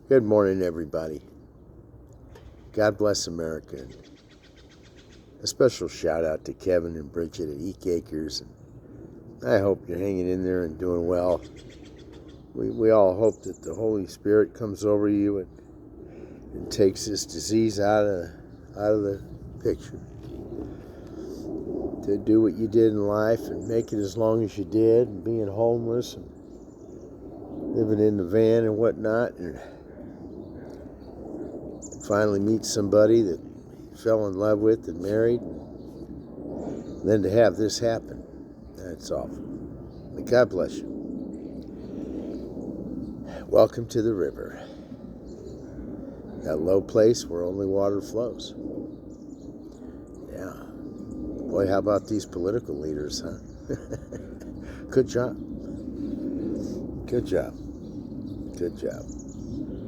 Good morning, everybody. God bless America. A special shout out to Kevin and Bridget at Eek Acres. I hope you're hanging in there and doing well. We all hope that the Holy Spirit comes over you and takes this disease out of the picture. To do what you did in life and make it as long as you did, and being homeless and living in the van and whatnot, and finally meet somebody that you fell in love with and married, and then to have this happen. That's awful. But God bless you. Welcome to the river. That low place where only water flows. Yeah. Boy, how about these political leaders, huh? Good job. Good job. Good job.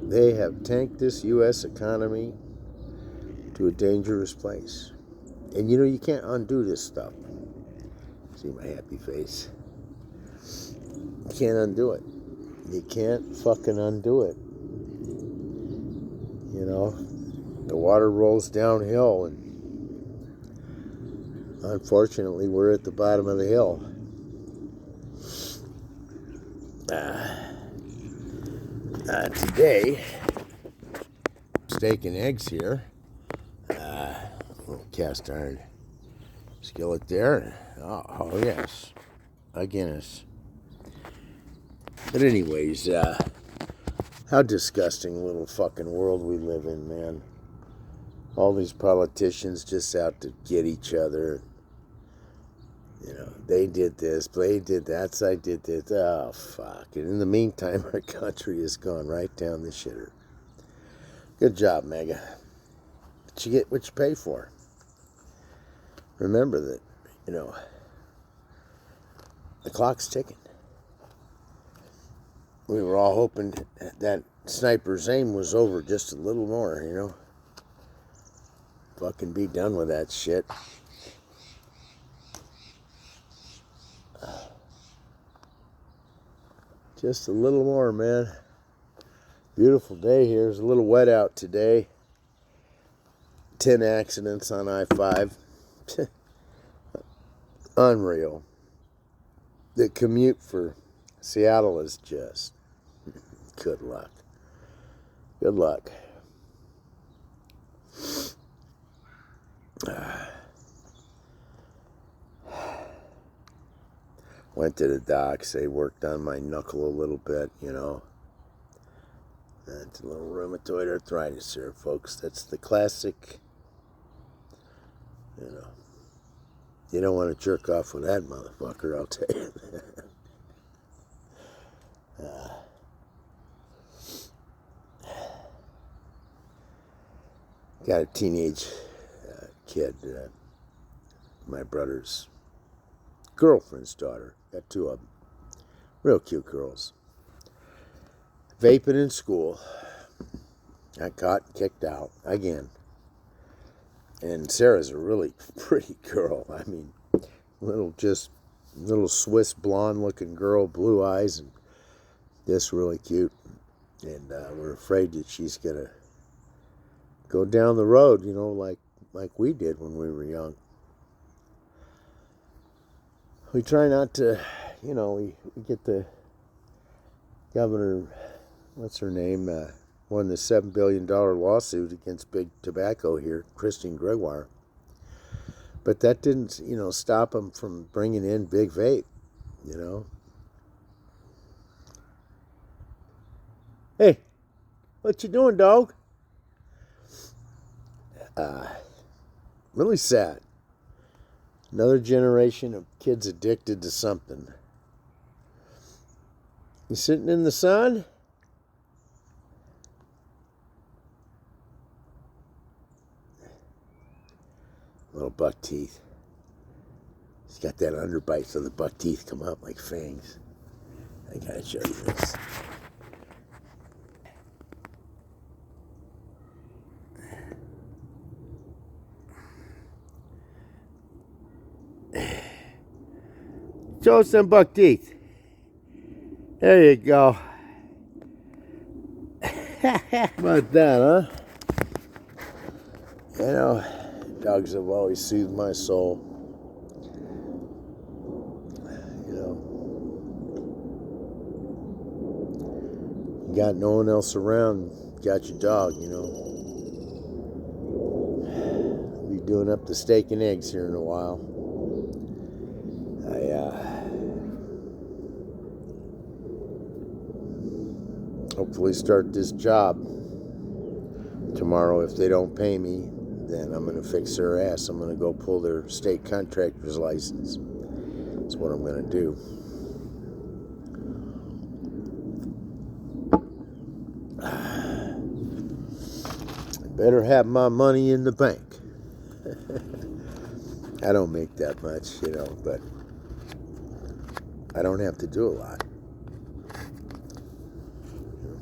They have tanked this U.S. economy to a dangerous place. And you know, you can't undo this stuff. See my happy face? You can't undo it. You can't fucking undo it. You know, the water rolls downhill, and unfortunately, we're at the bottom of the hill. Today, steak and eggs here. Little cast iron skillet there. Oh yes, a Guinness. But anyways, how disgusting little fucking world we live in, man. All these politicians just out to get each other. You know, they did this, they did that, I did this. Oh, fuck. And in the meantime, our country has gone right down the shitter. Good job, MAGA. But you get what you pay for. Remember that, you know, the clock's ticking. We were all hoping that sniper's aim was over just a little more, you know. Fucking be done with that shit. Just a little more, man. Beautiful day here. It's a little wet out today. 10 accidents on I-5. Unreal. The commute for Seattle is just good luck. Good luck. Went to the docks. They worked on my knuckle a little bit, you know. That's a little rheumatoid arthritis here, folks. That's the classic, you know. You don't want to jerk off with that motherfucker, I'll tell you. Got a teenage kid, my brother's girlfriend's daughter. Got two of them. Real cute girls. Vaping in school. Got caught and kicked out again. And Sarah's a really pretty girl. I mean, little Swiss blonde looking girl, blue eyes, and just really cute. And we're afraid that she's gonna go down the road, you know, like we did when we were young. We try not to, you know, we get the governor, what's her name, won the $7 billion lawsuit against Big Tobacco here, Christine Gregoire. But that didn't, you know, stop them from bringing in Big Vape, you know. Hey, what you doing, dog? Really sad. Another generation of kids addicted to something. You sitting in the sun? Little buck teeth. He's got that underbite so the buck teeth come out like fangs. I gotta show you this. Show us some buck teeth. There you go. about that, huh? You know, dogs have always soothed my soul. You know, you got no one else around, got your dog, you know. I'll be doing up the steak and eggs here in a while. Hopefully start this job tomorrow. If they don't pay me, then I'm going to fix their ass. I'm going to go pull their state contractor's license. That's what I'm going to do. I better have my money in the bank. I don't make that much, you know, but I don't have to do a lot.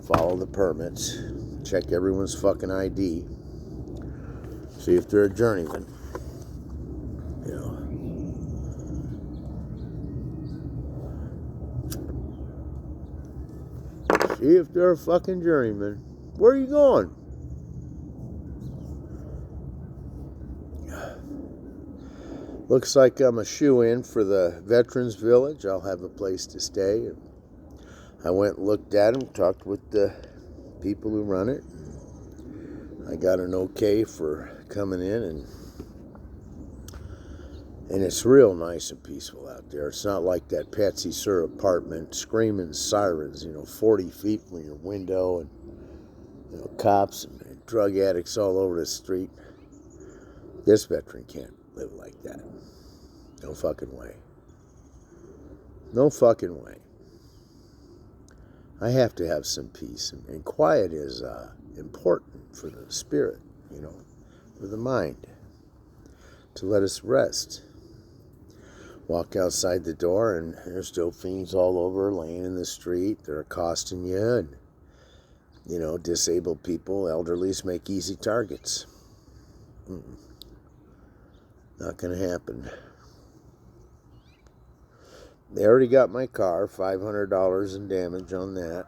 Follow the permits, check everyone's fucking ID, see if they're a journeyman, you know. See if they're a fucking journeyman. Where are you going? Looks like I'm a shoe-in for the Veterans Village. I'll have a place to stay. I went and looked at them, talked with the people who run it. I got an okay for coming in, and it's real nice and peaceful out there. It's not like that Patsy Sir apartment, screaming sirens, 40 feet from your window, and cops and drug addicts all over the street. This veteran can't live like that. No fucking way. No fucking way. I have to have some peace, and quiet is important for the spirit, for the mind, to let us rest. Walk outside the door, and there's dope fiends all over, laying in the street. They're accosting you, and, disabled people, elderlies make easy targets. Not going to happen. They already got my car, $500 in damage on that.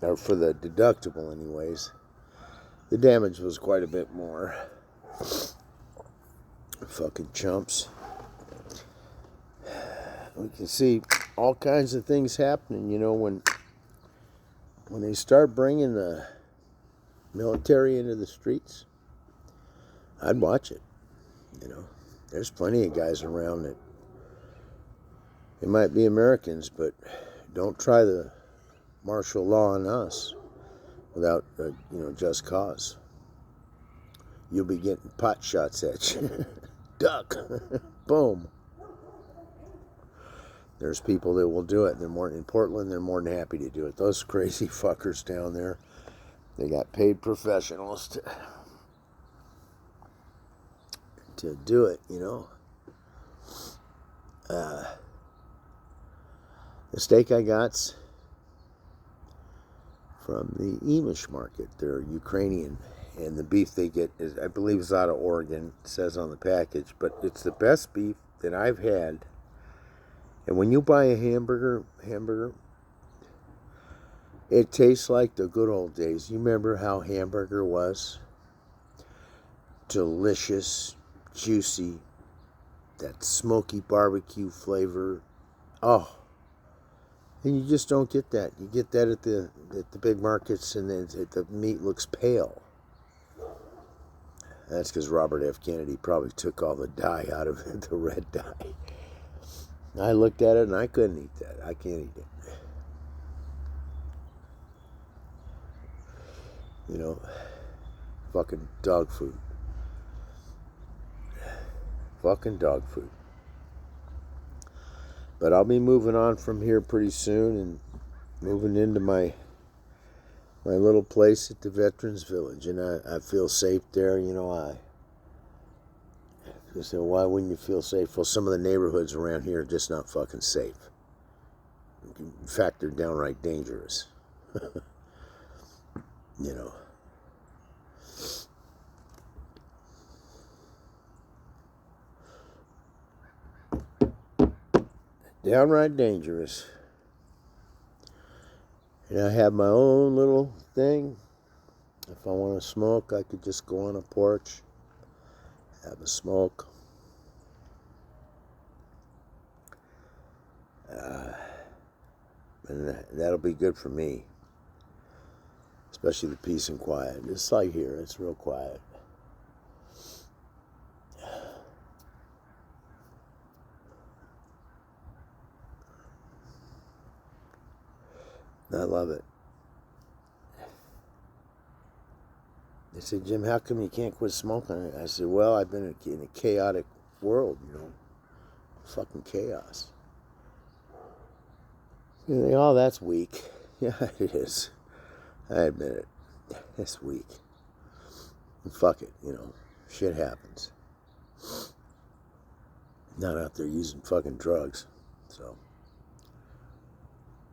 Or for the deductible anyways. The damage was quite a bit more. Fucking chumps. We can see all kinds of things happening, when they start bringing the military into the streets. I'd watch it, There's plenty of guys around that they might be Americans, but don't try the martial law on us without, just cause. You'll be getting pot shots at you. Duck. Boom. There's people that will do it. In Portland, they're more than happy to do it. Those crazy fuckers down there, they got paid professionals to do it, The steak I got's from the Amish market. They're Ukrainian, and the beef they get is, I believe, is out of Oregon. It says on the package, but it's the best beef that I've had. And when you buy a hamburger, it tastes like the good old days. You remember how hamburger was? Delicious, juicy, that smoky barbecue flavor. Oh, and you just don't get that. You get that at the big markets, and then the meat looks pale. That's because Robert F. Kennedy probably took all the dye out of it, the red dye. I looked at it and I couldn't eat that. I can't eat it. Fucking dog food. Fucking dog food. But I'll be moving on from here pretty soon and moving into my little place at the Veterans Village, and I feel safe there. You say, why wouldn't you feel safe? Well, some of the neighborhoods around here are just not fucking safe. In fact, they're downright dangerous. Downright dangerous. And I have my own little thing. If I want to smoke, I could just go on a porch, have a smoke. And that'll be good for me. Especially the peace and quiet. It's like here, it's real quiet. I love it. They said, Jim, how come you can't quit smoking? I said, well, I've been in a chaotic world, fucking chaos. You think, oh, that's weak. Yeah, it is. I admit it. It's weak. And fuck it, shit happens. Not out there using fucking drugs. So,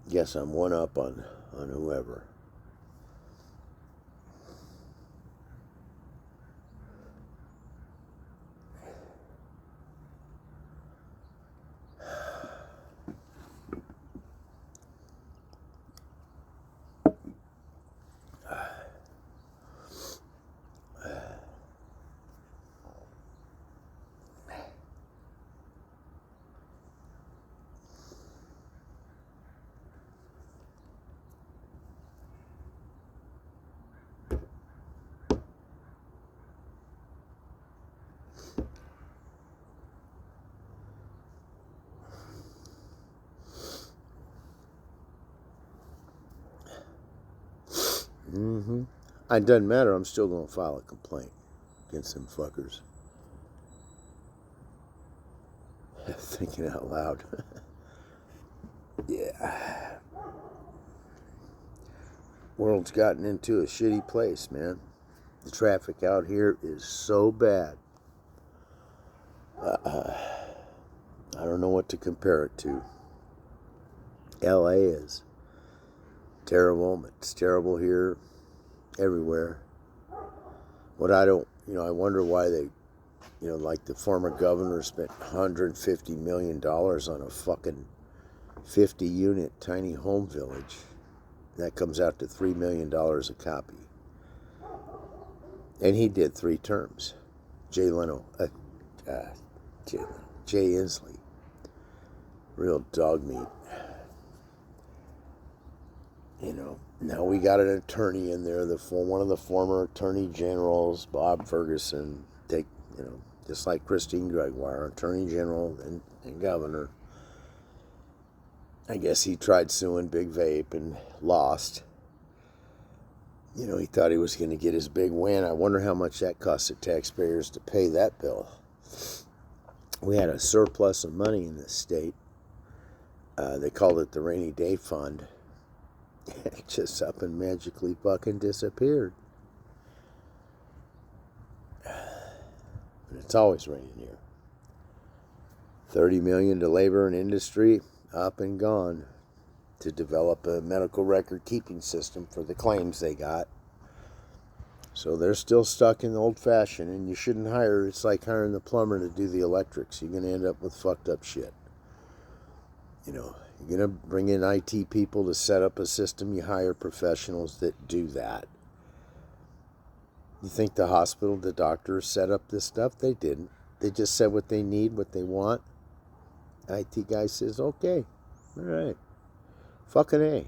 guess I'm one up on whoever. It doesn't matter. I'm still going to file a complaint against them fuckers. Thinking out loud. Yeah. World's gotten into a shitty place, man. The traffic out here is so bad. I don't know what to compare it to. LA is terrible. It's terrible here. Everywhere. What I wonder why they, like the former governor spent $150 million on a fucking 50-unit tiny home village. That comes out to $3 million a copy. And he did 3 terms. Jay Inslee. Real dog meat. Now we got an attorney in there, one of the former attorney generals, Bob Ferguson, just like Christine Gregoire, attorney general and governor. I guess he tried suing Big Vape and lost. He thought he was going to get his big win. I wonder how much that cost the taxpayers to pay that bill. We had a surplus of money in this state. They called it the rainy day fund. It just up and magically fucking disappeared. But it's always raining here. $30 million to labor and industry, up and gone, to develop a medical record keeping system for the claims they got. So they're still stuck in the old fashioned, and you shouldn't hire. It's like hiring the plumber to do the electrics. You're going to end up with fucked up shit. You're going to bring in IT people to set up a system. You hire professionals that do that. You think the hospital, the doctors set up this stuff? They didn't. They just said what they need, what they want. IT guy says, okay, all right. Fucking A.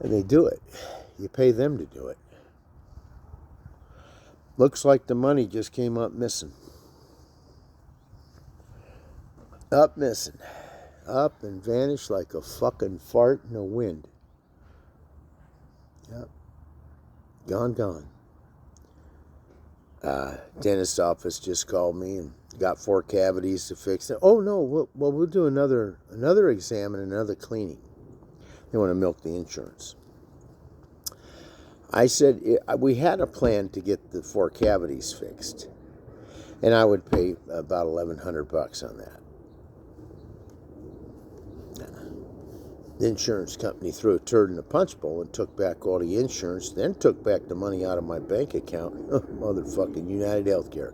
And they do it. You pay them to do it. Looks like the money just came up missing. Up missing. Up and vanished like a fucking fart in the wind. Yep. Gone. Dentist office just called me and got 4 cavities to fix it. Oh no, we'll do another exam and another cleaning. They want to milk the insurance. I said we had a plan to get the 4 cavities fixed, and I would pay about $1,100 on that. The insurance company threw a turd in the punch bowl and took back all the insurance, then took back the money out of my bank account. Motherfucking United Healthcare.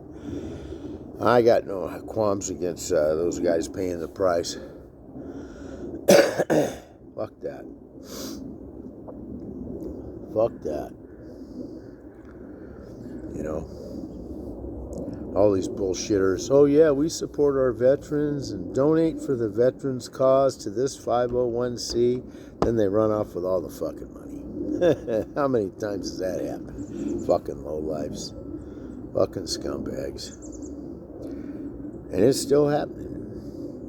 I got no qualms against those guys paying the price. Fuck that. fuck that. You know, all these bullshitters. Oh yeah, we support our veterans and donate for the veterans cause to this 501c. Then they run off with all the fucking money. How many times has that happened? Fucking lowlifes. Fucking scumbags. And it's still happening.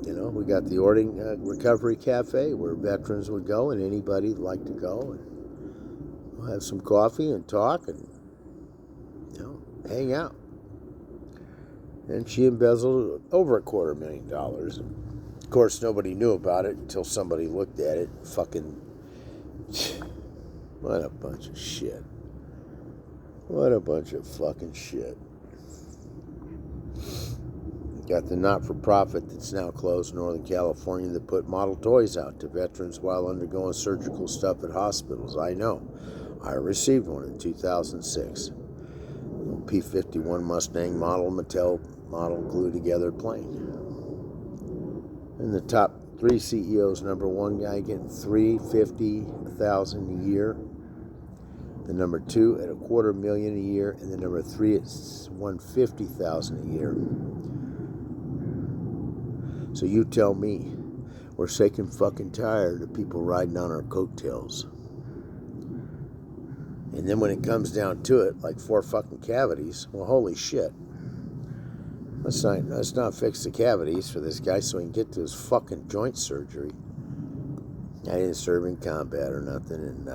You know, we got the Ording Recovery Cafe where veterans would go, and anybody would like to go and we'll have some coffee and talk and, you know, hang out. And she embezzled over $250,000. Of course, nobody knew about it until somebody looked at it. Fucking, what a bunch of shit. What a bunch of fucking shit. Got the not-for-profit that's now closed in Northern California that put model toys out to veterans while undergoing surgical stuff at hospitals. I know. I received one in 2006. P-51 Mustang model, Mattel model glued together plane. And the top 3 CEOs, number 1 guy getting $350,000 a year. The number 2 at $250,000 a year, and the number 3 at $150,000 a year. So you tell me, we're sick and fucking tired of people riding on our coattails. And then when it comes down to it, like 4 fucking cavities, well, holy shit. Let's not fix the cavities for this guy so he can get to his fucking joint surgery. I didn't serve in combat or nothing, and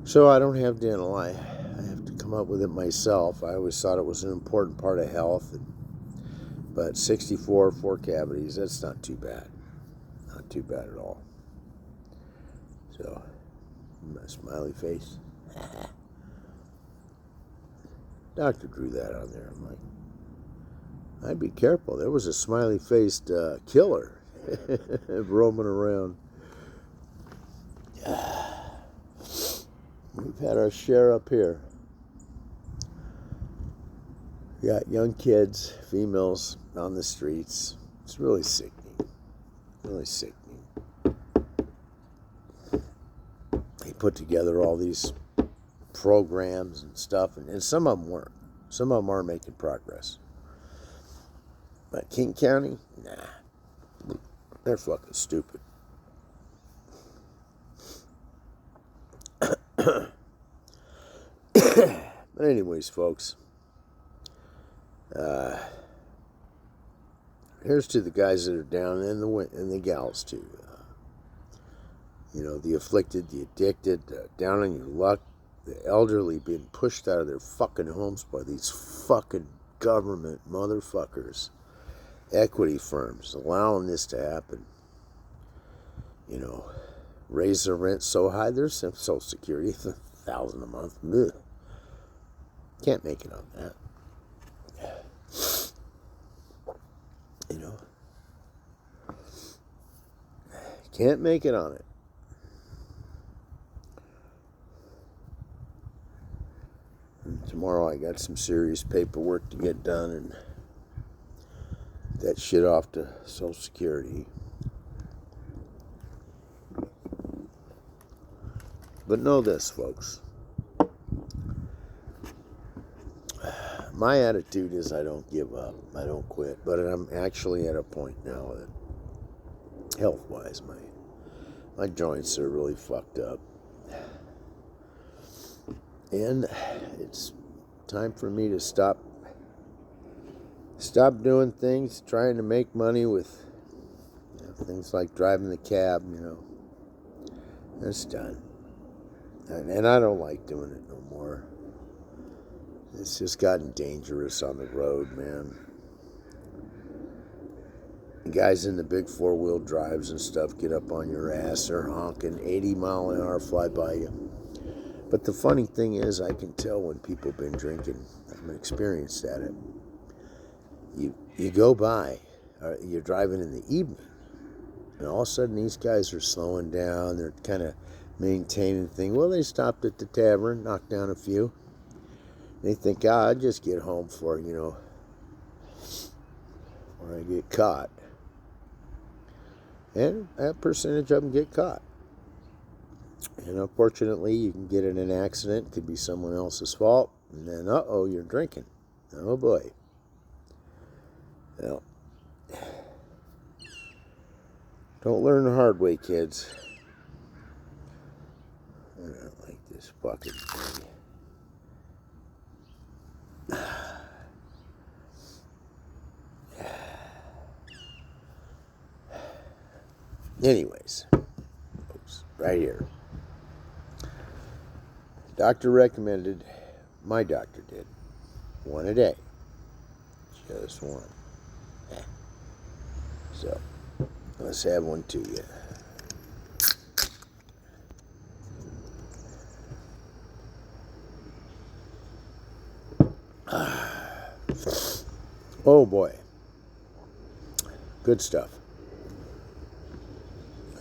so I don't have dental. I have to come up with it myself. I always thought it was an important part of health. But 64, 4 cavities, that's not too bad. Not too bad at all. So, my smiley face. Doctor drew that on there. I'm like, I'd be careful. There was a smiley-faced killer roaming around. We've had our share up here. We got young kids, females on the streets. It's really sickening. Really sickening. They put together all these programs and stuff, and some of them weren't. Some of them are making progress. But King County, nah. They're fucking stupid. But anyways, folks. Here's to the guys that are down and the gals too. You know, the afflicted, the addicted, down on your luck, the elderly being pushed out of their fucking homes by these fucking government motherfuckers, equity firms allowing this to happen. You know, raise the rent so high, there's some Social Security, $1,000 a month. Ugh. Can't make it on that. You know, can't make it on it. And tomorrow I got some serious paperwork to get done and that shit off to Social Security. But know this, folks. My attitude is I don't give up. I don't quit. But I'm actually at a point now that health-wise, my joints are really fucked up. And it's time for me to stop doing things, trying to make money with things like driving the cab, you know. That's done. And I don't like doing it no more. It's just gotten dangerous on the road, man. The guys in the big 4-wheel drives and stuff get up on your ass. They're honking 80 mile an hour, fly by you. But the funny thing is, I can tell when people have been drinking. I'm experienced at it. You go by, you're driving in the evening, and all of a sudden these guys are slowing down. They're kind of maintaining things. Well, they stopped at the tavern, knocked down a few. They think, I'll just get home for, or I get caught. And that percentage of them get caught. And unfortunately, you can get in an accident. It could be someone else's fault. And then, uh-oh, you're drinking. Oh, boy. Well, don't learn the hard way, kids. I don't like this fucking thing. Anyways, folks, right here. Doctor recommended, my doctor did, one a day. Just one. So, let's have one to you. Oh boy. Good stuff.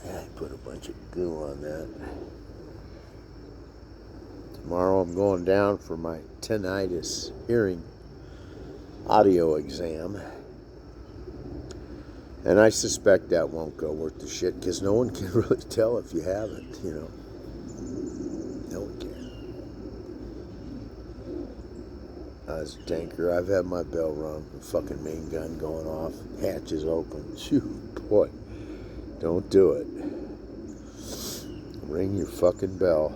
I put a bunch of goo on that. Tomorrow I'm going down for my tinnitus hearing audio exam. And I suspect that won't go worth the shit because no one can really tell if you haven't, you know. No one can. As a tanker, I've had my bell rung, the fucking main gun going off, hatches open. Shoot, boy, don't do it. Ring your fucking bell.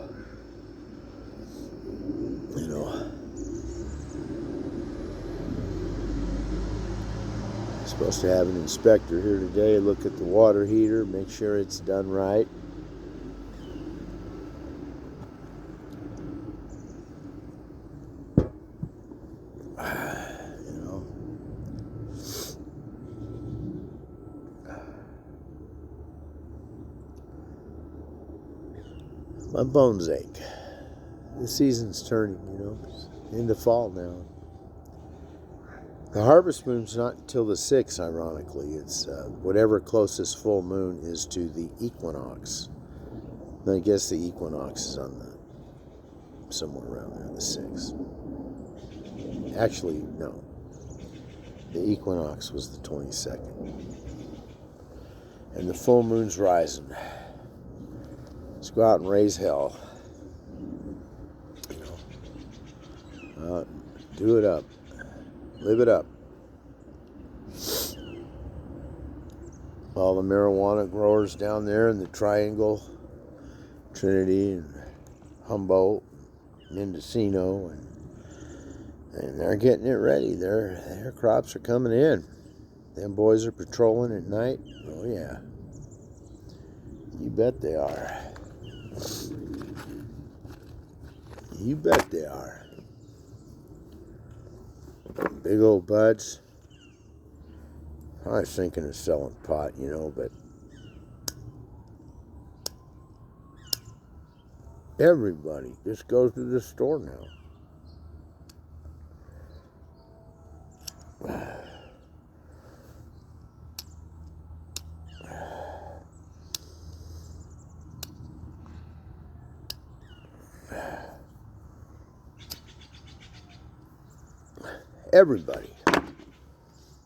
You know. Supposed to have an inspector here today, look at the water heater, make sure it's done right. You know. My bones ache. The season's turning, you know. It's into fall now. The harvest moon's not until the 6th, ironically. It's whatever closest full moon is to the equinox. And I guess the equinox is on the somewhere around there, the 6th. Actually, no. The equinox was the 22nd. And the full moon's rising. Let's go out and raise hell. You know. Do it up. Live it up. All the marijuana growers down there in the Triangle, Trinity and Humboldt, Mendocino, and they're getting it ready. Their crops are coming in. Them boys are patrolling at night. Oh yeah. You bet they are. You bet they are. Big old buds. I was thinking of selling pot, you know, but everybody just goes to the store now. Everybody.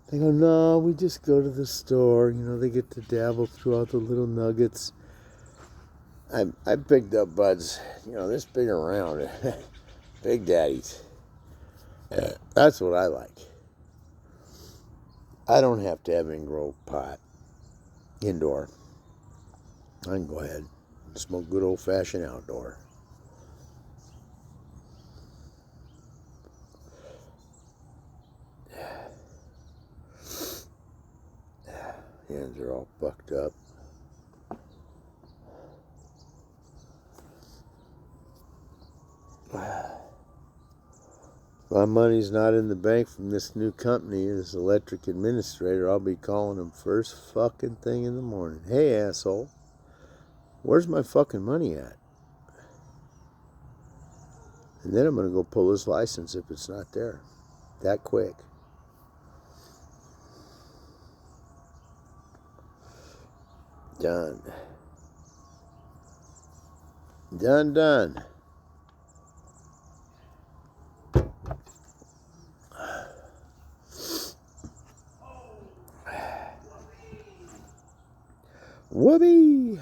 They go, no, we just go to the store. You know, they get to dabble throughout the little nuggets. I picked up buds, you know, this big around. Big daddies. That's what I like. I don't have to have in-grow pot indoor. I can go ahead and smoke good old-fashioned outdoor. Hands are all bucked up. My money's not in the bank from this new company, this electric administrator. I'll be calling him first fucking thing in the morning. Hey, asshole. Where's my fucking money at? And then I'm going to go pull his license if it's not there. That quick. Done. Done. Whoopee!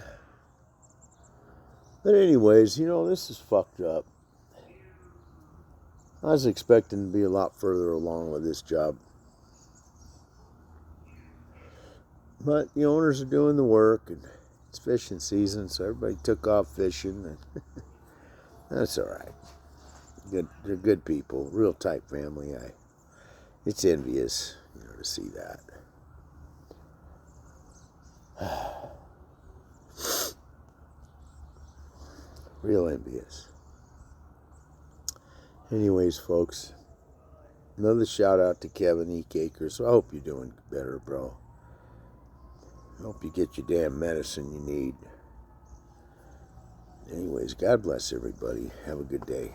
But anyways, this is fucked up. I was expecting to be a lot further along with this job. But the owners are doing the work, and it's fishing season, so everybody took off fishing, and that's all right. They're good people, real tight family. It's envious, to see that. Real envious. Anyways, folks, another shout out to Kevin E. Cakers. I hope you're doing better, bro. I hope you get your damn medicine you need. Anyways, God bless everybody. Have a good day.